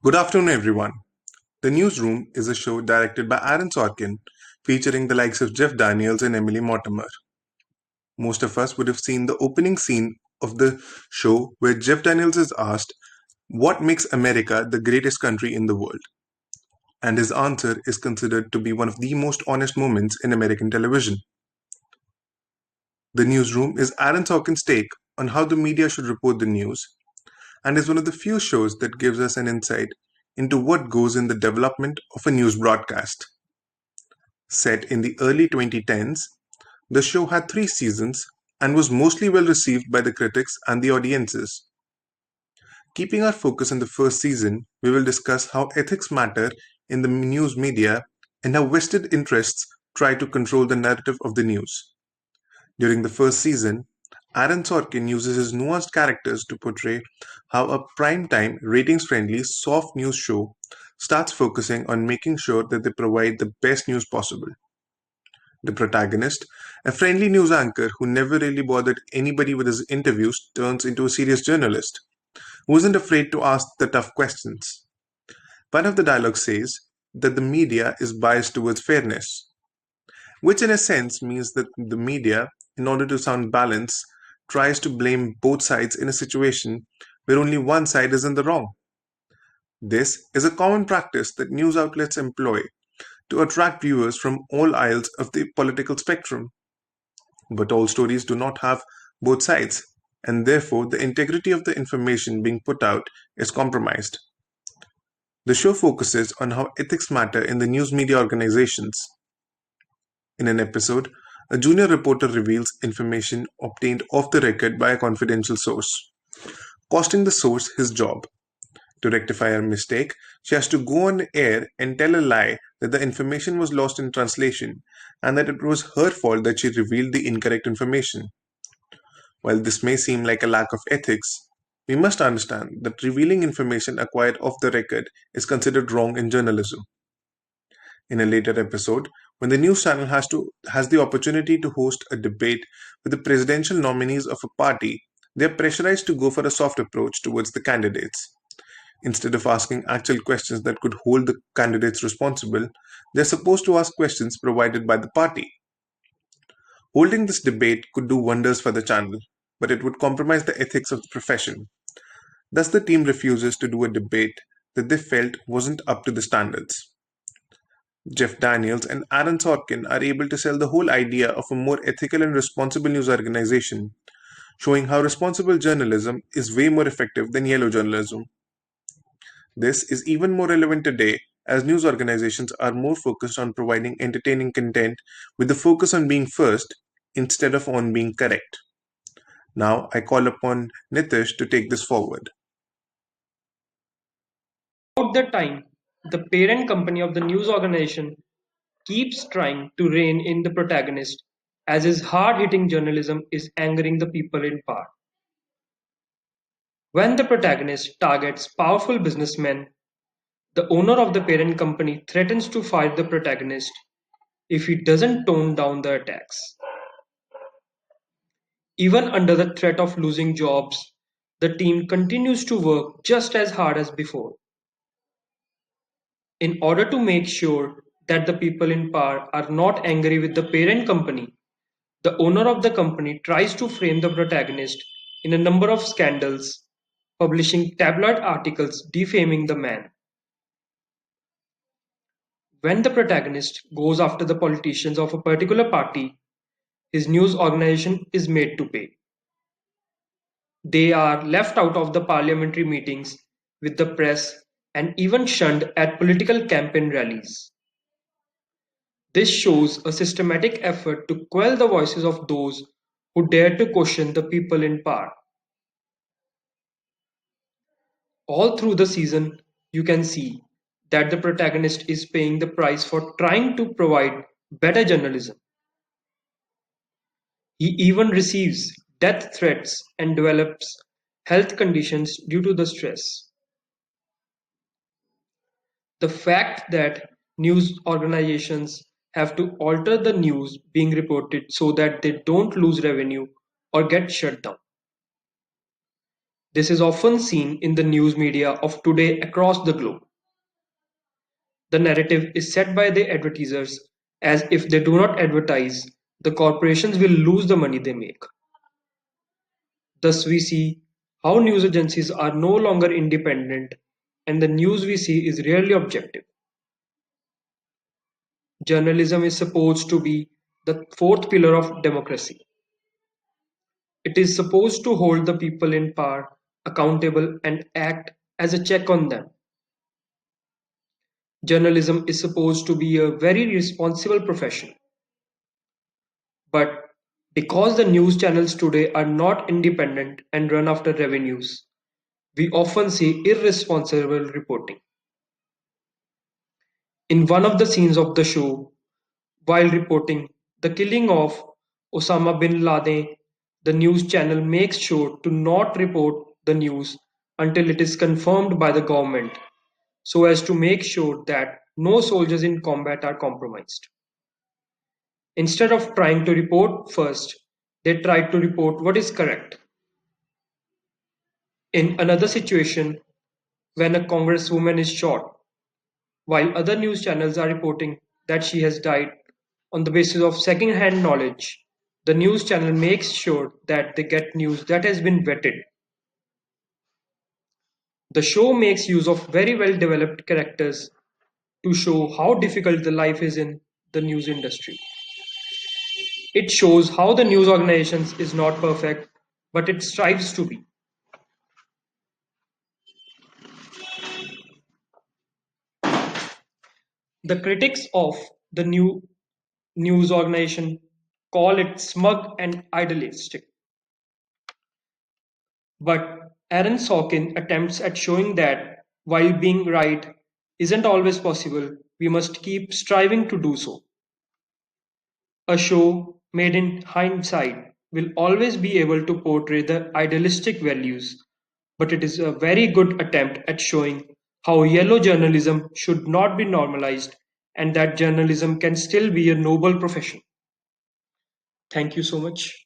Good afternoon, everyone. The Newsroom is a show directed by Aaron Sorkin, featuring the likes of Jeff Daniels and Emily Mortimer. Most of us would have seen the opening scene of the show where Jeff Daniels is asked, "What makes America the greatest country in the world?" And his answer is considered to be one of the most honest moments in American television. The Newsroom is Aaron Sorkin's take on how the media should report the news and is one of the few shows that gives us an insight into what goes in the development of a news broadcast. Set in the early 2010s, the show had 3 seasons and was mostly well received by the critics and the audiences. Keeping our focus on the first season, we will discuss how ethics matter in the news media and how vested interests try to control the narrative of the news. During the first season, Aaron Sorkin uses his nuanced characters to portray how a prime-time, ratings-friendly, soft news show starts focusing on making sure that they provide the best news possible. The protagonist, a friendly news anchor who never really bothered anybody with his interviews, turns into a serious journalist who isn't afraid to ask the tough questions. One of the dialogues says that the media is biased towards fairness, which in a sense means that the media, in order to sound balanced, tries to blame both sides in a situation where only one side is in the wrong. This is a common practice that news outlets employ to attract viewers from all aisles of the political spectrum. But all stories do not have both sides, and therefore the integrity of the information being put out is compromised. The show focuses on how ethics matter in the news media organizations. In an episode, a junior reporter reveals information obtained off the record by a confidential source, costing the source his job. To rectify her mistake, she has to go on air and tell a lie that the information was lost in translation and that it was her fault that she revealed the incorrect information. While this may seem like a lack of ethics, we must understand that revealing information acquired off the record is considered wrong in journalism. In a later episode, when the news channel has the opportunity to host a debate with the presidential nominees of a party, they are pressurized to go for a soft approach towards the candidates. Instead of asking actual questions that could hold the candidates responsible, they are supposed to ask questions provided by the party. Holding this debate could do wonders for the channel, but it would compromise the ethics of the profession. Thus, the team refuses to do a debate that they felt wasn't up to the standards. Jeff Daniels and Aaron Sorkin are able to sell the whole idea of a more ethical and responsible news organization, showing how responsible journalism is way more effective than yellow journalism. This is even more relevant today as news organizations are more focused on providing entertaining content with the focus on being first instead of on being correct. Now I call upon Nitish to take this forward. Throughout the time, the parent company of the news organization keeps trying to rein in the protagonist, as his hard-hitting journalism is angering the people in power. When the protagonist targets powerful businessmen, the owner of the parent company threatens to fire the protagonist if he doesn't tone down the attacks. Even under the threat of losing jobs, the team continues to work just as hard as before. In order to make sure that the people in power are not angry with the parent company, the owner of the company tries to frame the protagonist in a number of scandals, publishing tabloid articles defaming the man. When the protagonist goes after the politicians of a particular party, his news organization is made to pay. They are left out of the parliamentary meetings with the press and even shunned at political campaign rallies. This shows a systematic effort to quell the voices of those who dare to question the people in power. All through the season, you can see that the protagonist is paying the price for trying to provide better journalism. He even receives death threats and develops health conditions due to the stress. The fact that news organizations have to alter the news being reported so that they don't lose revenue or get shut down. This is often seen in the news media of today across the globe. The narrative is set by the advertisers as if they do not advertise, the corporations will lose the money they make. Thus, we see how news agencies are no longer independent and the news we see is rarely objective. Journalism is supposed to be the fourth pillar of democracy. It is supposed to hold the people in power accountable and act as a check on them. Journalism is supposed to be a very responsible profession. But because the news channels today are not independent and run after revenues, we often see irresponsible reporting. In one of the scenes of the show, while reporting the killing of Osama bin Laden, the news channel makes sure to not report the news until it is confirmed by the government, so as to make sure that no soldiers in combat are compromised. Instead of trying to report first, they try to report what is correct. In another situation, when a congresswoman is shot, while other news channels are reporting that she has died on the basis of second-hand knowledge, the news channel makes sure that they get news that has been vetted. The show makes use of very well developed characters to show how difficult the life is in the news industry. It shows how the news organizations is not perfect, but it strives to be. The critics of the new news organization call it smug and idealistic. But Aaron Sorkin attempts at showing that while being right isn't always possible, we must keep striving to do so. A show made in hindsight will always be able to portray the idealistic values, but it is a very good attempt at showing how yellow journalism should not be normalized and that journalism can still be a noble profession. Thank you so much.